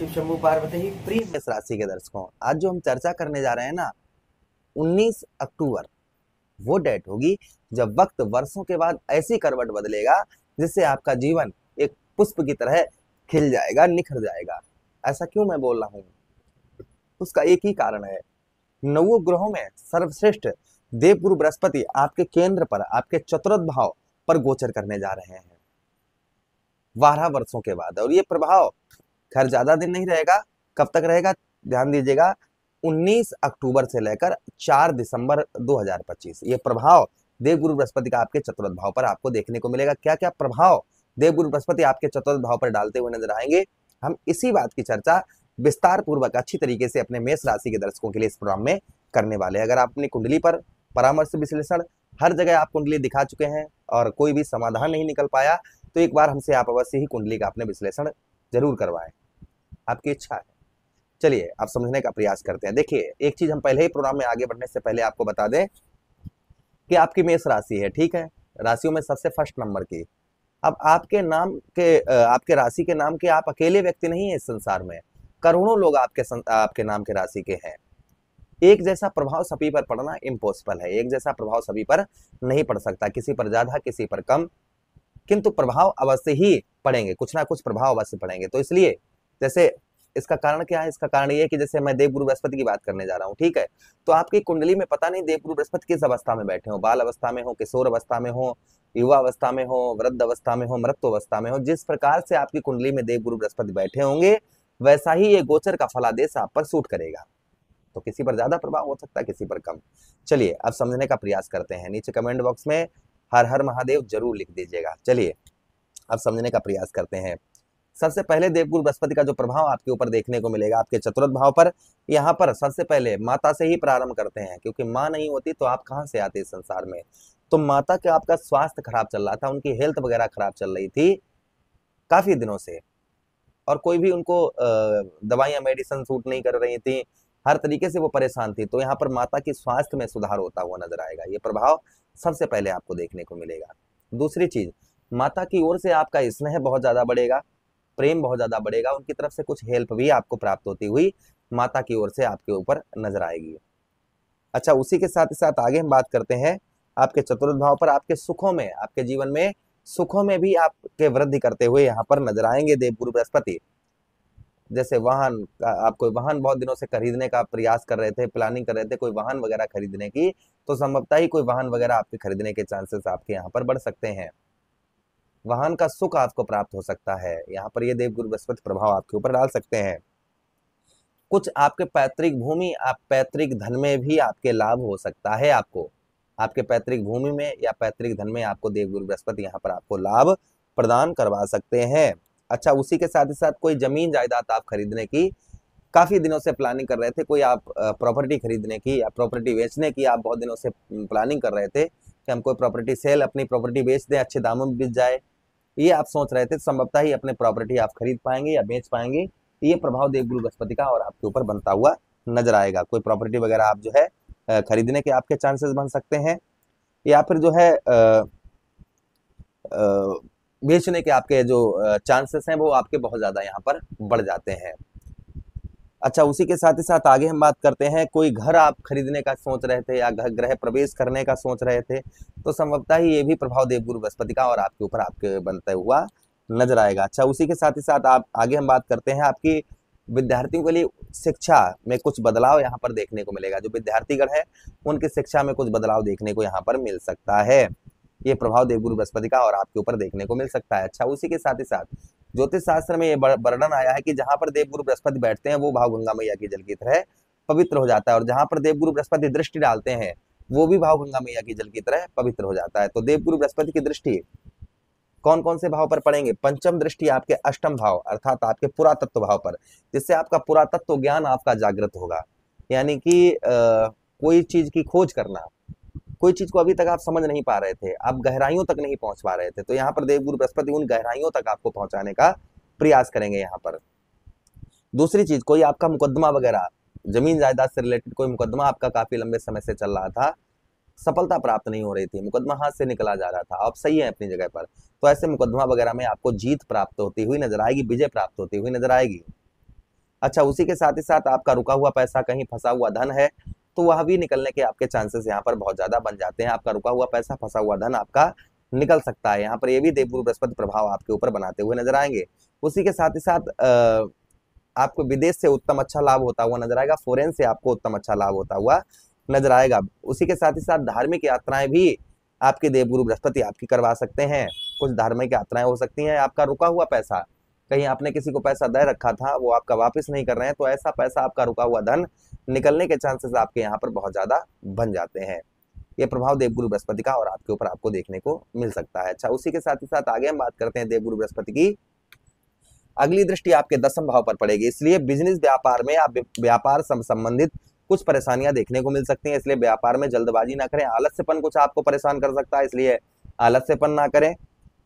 शंभू पार्वती प्रिय मेष राशि के दर्शकों, आज जो हम चर्चा करने जा रहे हैं ना, 19 अक्टूबर वो डेट होगी जब वक्त वर्षों के बाद ऐसी करवट बदलेगा जिससे आपका जीवन एक पुष्प की तरह खिल जाएगा, निखर जाएगा। ऐसा क्यों मैं बोल रहा हूँ? उसका एक ही कारण है। नवों ग्रहों में सर्वश्रेष्ठ देवगुरु बृहस्पति आपके केंद्र पर, आपके चतुर्थ भाव पर गोचर करने जा रहे हैं 12 वर्षों के बाद। और ये प्रभाव खैर ज्यादा दिन नहीं रहेगा। कब तक रहेगा ध्यान दीजिएगा, 19 अक्टूबर से लेकर 4 दिसंबर 2025 ये प्रभाव देवगुरु बृहस्पति का आपके चतुर्थ भाव पर आपको देखने को मिलेगा। क्या क्या प्रभाव देवगुरु बृहस्पति आपके चतुर्थ भाव पर डालते हुए नजर आएंगे, हम इसी बात की चर्चा विस्तार पूर्वक अच्छी तरीके से अपने मेष राशि के दर्शकों के लिए इस प्रोग्राम में करने वाले हैं। अगर आप अपनी कुंडली पर परामर्श विश्लेषण हर जगह आप कुंडली दिखा चुके हैं और कोई भी समाधान नहीं निकल पाया, तो एक बार हमसे आप अवश्य ही कुंडली का अपने विश्लेषण जरूर करवाएं, आपकी इच्छा है। चलिए आप समझने का प्रयास करते हैं। देखिए, एक चीज हम पहले ही प्रोग्राम में आगे बढ़ने से पहले आपको बता दें कि आपकी मेष राशि है, ठीक है, राशियों में सबसे फर्स्ट नंबर की। अब आपके नाम के आपके राशि के नाम के आप अकेले व्यक्ति नहीं है इस संसार में, करोड़ों लोग आपके नाम के राशि के हैं। एक जैसा प्रभाव सभी पर पड़ना इम्पॉसिबल है, एक जैसा प्रभाव सभी पर नहीं पड़ सकता, किसी पर ज्यादा किसी पर कम, किंतु प्रभाव अवश्य ही पड़ेंगे, कुछ ना कुछ प्रभाव अवश्य पड़ेंगे। तो इसलिए जैसे इसका कारण क्या है? इसका कारण ये है कि जैसे मैं देवगुरु बृहस्पति की बात करने जा रहा हूँ, ठीक है, तो आपकी कुंडली में पता नहीं देवगुरु बृहस्पति किस अवस्था में बैठे हो, बाल अवस्था में हो, किशोर अवस्था में हो, युवा अवस्था में हो, वृद्ध अवस्था में हो, मृत्यु अवस्था में हो, जिस प्रकार से आपकी कुंडली में देवगुरु बृहस्पति बैठे होंगे वैसा ही ये गोचर का फलादेश आप पर सूट करेगा। तो किसी पर ज्यादा प्रभाव हो सकता है, किसी पर कम। चलिए अब समझने का प्रयास करते हैं। नीचे कमेंट बॉक्स में हर हर महादेव जरूर लिख दीजिएगा। चलिए अब समझने का प्रयास करते हैं। सबसे पहले देवगुरु बृहस्पति का जो प्रभाव आपके ऊपर देखने को मिलेगा आपके चतुर्थ भाव पर, यहाँ पर सबसे पहले माता से ही प्रारंभ करते हैं, क्योंकि माँ नहीं होती तो आप कहाँ से आते इस संसार में। तो माता का आपका स्वास्थ्य खराब चल रहा था, उनकी हेल्थ वगैरह खराब चल रही थी काफी दिनों से, और कोई भी उनको दवाइयां मेडिसिन सूट नहीं कर रही थी, हर तरीके से वो परेशान थी। तो यहाँ पर माता की स्वास्थ्य में सुधार होता हुआ नजर आएगा, ये प्रभाव सबसे पहले आपको देखने को मिलेगा। दूसरी चीज, माता की ओर से आपका स्नेह बहुत ज्यादा बढ़ेगा, प्रेम बहुत ज्यादा बढ़ेगा, उनकी तरफ से कुछ हेल्प भी आपको प्राप्त होती हुई माता की ओर से आपके ऊपर नजर आएगी। अच्छा, उसी के साथ ही साथ आगे हम बात करते हैं आपके चतुर्थ भाव पर आपके सुखों में, आपके जीवन में सुखों में भी आपके वृद्धि करते हुए यहाँ पर नजर आएंगे देवगुरु बृहस्पति। जैसे वाहन, आप कोई वाहन बहुत दिनों से खरीदने का प्रयास कर रहे थे, प्लानिंग कर रहे थे कोई वाहन वगैरह खरीदने की, तो संभवतः ही कोई वाहन वगैरह आपके खरीदने के चांसेस आपके यहाँ पर बढ़ सकते हैं। वाहन का सुख आपको प्राप्त हो सकता है, यहाँ पर ये देवगुरु बृहस्पति प्रभाव आपके ऊपर डाल सकते हैं। कुछ आपके पैतृक भूमि, आप पैतृक धन में भी आपके लाभ हो सकता है, आपको आपके पैतृक भूमि में या पैतृक धन में आपको देवगुरु बृहस्पति यहाँ पर आपको लाभ प्रदान करवा सकते हैं। अच्छा, उसी के साथ ही साथ कोई जमीन जायदाद आप खरीदने की काफी दिनों से प्लानिंग कर रहे थे, कोई आप प्रॉपर्टी खरीदने की या प्रॉपर्टी बेचने की आप बहुत दिनों से प्लानिंग कर रहे थे कि हम कोई प्रॉपर्टी सेल, अपनी प्रॉपर्टी बेच दें, अच्छे दामों में बिक जाए, ये आप सोच रहे थे, संभवतः ही अपने प्रॉपर्टी आप खरीद पाएंगे या बेच पाएंगे। ये प्रभाव देवगुरु बृहस्पति का और आपके ऊपर बनता हुआ नजर आएगा। कोई प्रॉपर्टी वगैरह आप जो है खरीदने के आपके चांसेस बन सकते हैं, या फिर जो है बेचने के आपके जो चांसेस हैं वो आपके बहुत ज्यादा यहाँ पर बढ़ जाते हैं। अच्छा, उसी के साथ ही साथ आगे हम बात करते हैं, कोई घर आप खरीदने का सोच रहे थे या घर गृह प्रवेश करने का सोच रहे थे, तो संभवतः ही ये भी प्रभाव देवगुरु बृहस्पति का और आपके ऊपर आपके बनता हुआ नजर आएगा। अच्छा, उसी के साथ ही साथ आप आगे हम बात करते हैं आपकी विद्यार्थियों के लिए शिक्षा में कुछ बदलाव यहाँ पर देखने को मिलेगा। जो विद्यार्थीगण है उनकी शिक्षा में कुछ बदलाव देखने को यहाँ पर मिल सकता है, ये प्रभाव देवगुरु बृहस्पति का और आपके ऊपर देखने को मिल सकता है। अच्छा, उसी के साथ ही साथ ज्योतिष शास्त्र में ये वर्णन आया है कि जहां पर देवगुरु बृहस्पति बैठते हैं वो भाव गंगा मैया की जल की तरह पवित्र हो जाता है, और जहां पर देवगुरु बृहस्पति दृष्टि डालते हैं वो भी भाव गंगा मैया की जल की तरह पवित्र हो जाता है। तो देवगुरु बृहस्पति की दृष्टि कौन कौन से भाव पर पड़ेंगे? पंचम दृष्टि आपके अष्टम भाव अर्थात आपके पुरातत्व भाव पर, जिससे आपका पुरातत्व ज्ञान आपका जागृत होगा, यानी कि कोई चीज की खोज करना, कोई चीज को अभी तक आप समझ नहीं पा रहे थे, आप गहराइयों तक नहीं पहुंच पा रहे थे, तो यहाँ पर देवगुरु बृहस्पति उन गहराइयों तक आपको पहुंचाने का प्रयास करेंगे यहाँ पर। दूसरी चीज, कोई आपका मुकदमा वगैरह जमीन जायदाद से रिलेटेड कोई मुकदमा आपका काफी लंबे समय से चल रहा था, सफलता प्राप्त नहीं हो रही थी, मुकदमा हाथ से निकला जा रहा था, आप सही है अपनी जगह पर, तो ऐसे मुकदमा वगैरह में आपको जीत प्राप्त होती हुई नजर आएगी, विजय प्राप्त होती हुई नजर आएगी। अच्छा, उसी के साथ ही साथ आपका रुका हुआ पैसा, कहीं फंसा हुआ धन है तो वह भी निकलने के आपके चांसेस यहाँ पर बहुत ज्यादा बन जाते हैं। आपका रुका हुआ पैसा, फंसा हुआ धन आपका निकल सकता है। यहाँ पर ये भी देवगुरु बृहस्पति प्रभाव आपके ऊपर बनाते हुए नजर आएंगे। उसी के साथ ही साथ आपको विदेश से उत्तम अच्छा लाभ होता हुआ नजर आएगा, फॉरेन से आपको उत्तम अच्छा लाभ होता हुआ नजर आएगा। उसी के साथ ही साथ धार्मिक यात्राएं भी आपके देवगुरु बृहस्पति आपकी करवा सकते हैं। कुछ धार्मिक यात्राएं हो सकती हैं। आपका रुका हुआ पैसा, कहीं आपने किसी को पैसा दे रखा था, वो आपका वापस नहीं कर रहे हैं, तो ऐसा पैसा, आपका रुका हुआ धन निकलने के चांसेस आपके यहाँ पर बहुत ज्यादा बन जाते हैं। ये प्रभाव देवगुरु बृहस्पति का और आपके ऊपर आपको देखने को मिल सकता है। अच्छा, उसी के साथ ही साथ आगे हम बात करते हैं देवगुरु बृहस्पति की। अगली दृष्टि आपके 10वें भाव पर पड़ेगी, इसलिए बिजनेस व्यापार में आप व्यापार संबंधित कुछ परेशानियां देखने को मिल सकती हैं। इसलिए व्यापार में जल्दबाजी ना करें। आलस्यपन कुछ आपको परेशान कर सकता है, इसलिए आलस्यपन ना करें।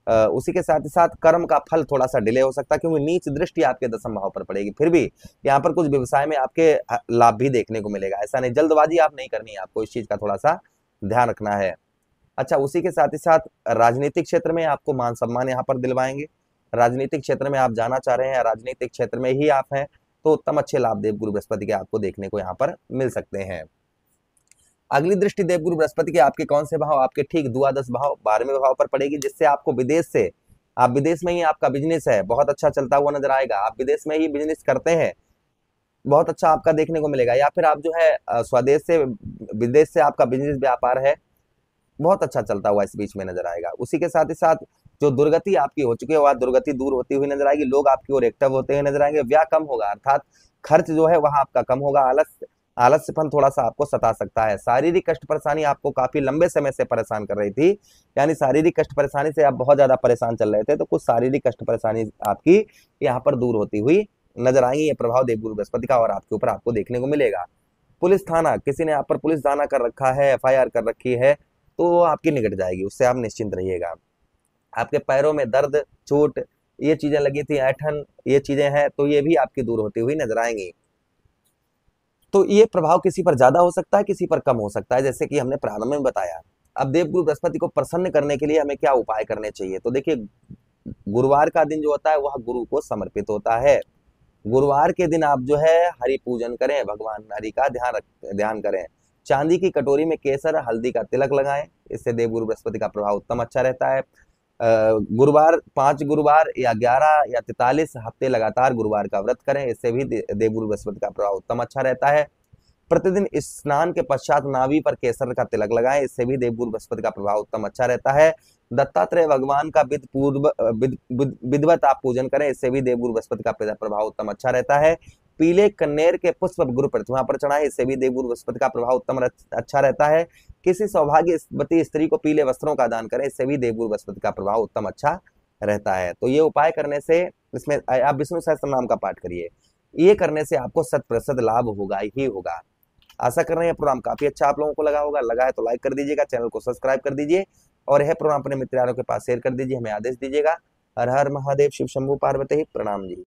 उसी के साथ ही साथ कर्म का फल थोड़ा सा डिले हो सकता है, क्योंकि नीच दृष्टि आपके 10वें भाव पर पड़ेगी। फिर भी यहाँ पर कुछ व्यवसाय में आपके लाभ भी देखने को मिलेगा। ऐसा नहीं, जल्दबाजी आप नहीं करनी है, आपको इस चीज का थोड़ा सा ध्यान रखना है। अच्छा, उसी के साथ ही साथ राजनीतिक क्षेत्र में आपको मान सम्मान यहाँ पर दिलवाएंगे। राजनीतिक क्षेत्र में आप जाना चाह रहे हैं, राजनीतिक क्षेत्र में ही आप हैं, तो उत्तम अच्छे लाभ देवगुरु बृहस्पति के आपको देखने को यहाँ पर मिल सकते हैं। अगली दृष्टि देवगुरु बृहस्पति के आपके कौन से भाव, आपके ठीक द्वादश भाव 12वें भाव पर पड़ेगी, जिससे आपको विदेश से, आप विदेश में ही आपका बिजनेस है बहुत अच्छा चलता हुआ नजर आएगा। आप विदेश में ही बिजनेस करते हैं, बहुत अच्छा आपका देखने को मिलेगा। या फिर आप जो है स्वदेश से विदेश से आपका बिजनेस व्यापार है, बहुत अच्छा चलता हुआ इस बीच में नजर आएगा। उसी के साथ ही साथ जो दुर्गति आपकी हो चुकी है, वह दुर्गति दूर होती हुई नजर आएगी। लोग आपकी ओर एक्टिव होते हुए नजर आएंगे। व्यय कम होगा, अर्थात खर्च जो है वह आपका कम होगा। आलस्यपन थोड़ा सा आपको सता सकता है। शारीरिक कष्ट परेशानी आपको काफी लंबे समय से परेशान कर रही थी, यानी शारीरिक कष्ट परेशानी से आप बहुत ज्यादा परेशान चल रहे थे, तो कुछ शारीरिक कष्ट परेशानी आपकी यहाँ पर दूर होती हुई नजर आएंगी। ये प्रभाव देवगुरु बृहस्पति का और आपके ऊपर आपको देखने को मिलेगा। पुलिस थाना, किसी ने आप पर पुलिस थाना कर रखा है, FIR कर रखी है, तो आपकी निकट जाएगी, उससे आप निश्चिंत रहिएगा। आपके पैरों में दर्द, चोट, ये चीजें लगी थी, ऐठन, ये चीजें हैं, तो ये भी आपकी दूर होती हुई नजर आएंगी। तो ये प्रभाव किसी पर ज्यादा हो सकता है, किसी पर कम हो सकता है, जैसे कि हमने प्रारंभ में बताया। अब देवगुरु बृहस्पति को प्रसन्न करने के लिए हमें क्या उपाय करने चाहिए, तो देखिए, गुरुवार का दिन जो होता है वह गुरु को समर्पित होता है। गुरुवार के दिन आप जो है हरि पूजन करें, भगवान हरि का ध्यान करें। चांदी की कटोरी में केसर, हल्दी का तिलक लगाएं, इससे देवगुरु बृहस्पति का प्रभाव उत्तम अच्छा रहता है। गुरुवार 5 गुरुवार या 11 या 43 हफ्ते लगातार गुरुवार का व्रत करें, इससे भी देवगुरु बृहस्पति का प्रभाव उत्तम अच्छा रहता है। प्रतिदिन स्नान के पश्चात नाभि पर केसर का तिलक लगाएं, इससे भी देवगुरु बृहस्पति का प्रभाव उत्तम अच्छा रहता है। दत्तात्रेय भगवान का विधिवत आप पूजन करें, इससे भी देवगुरु बृहस्पति का प्रभाव उत्तम अच्छा रहता है। पीले कन्नेर के पुष्प गुरु प्रतिमा पर चढ़ाएं, इससे भी देवगुरु बृहस्पति का प्रभाव उत्तम अच्छा रहता है। किसी सौभाग्यवती स्त्री को पीले वस्त्रों का दान करें, इससे भी देवगुरु बृहस्पति का प्रभाव उत्तम अच्छा रहता है। तो ये उपाय करने से, इसमें आप विष्णु सहस्त्र नाम का पाठ करिए, ये करने से आपको 100% लाभ होगा ही होगा। आशा कर रहे हैं प्रोग्राम काफी अच्छा आप लोगों को लगा होगा। लगा है तो लाइक कर दीजिएगा, चैनल को सब्सक्राइब कर दीजिए और यह प्रोग्राम अपने मित्रों के पास शेयर कर दीजिए, हमें आदेश दीजिएगा। हर हर महादेव, शिव शंभू पार्वती, प्रणाम जी।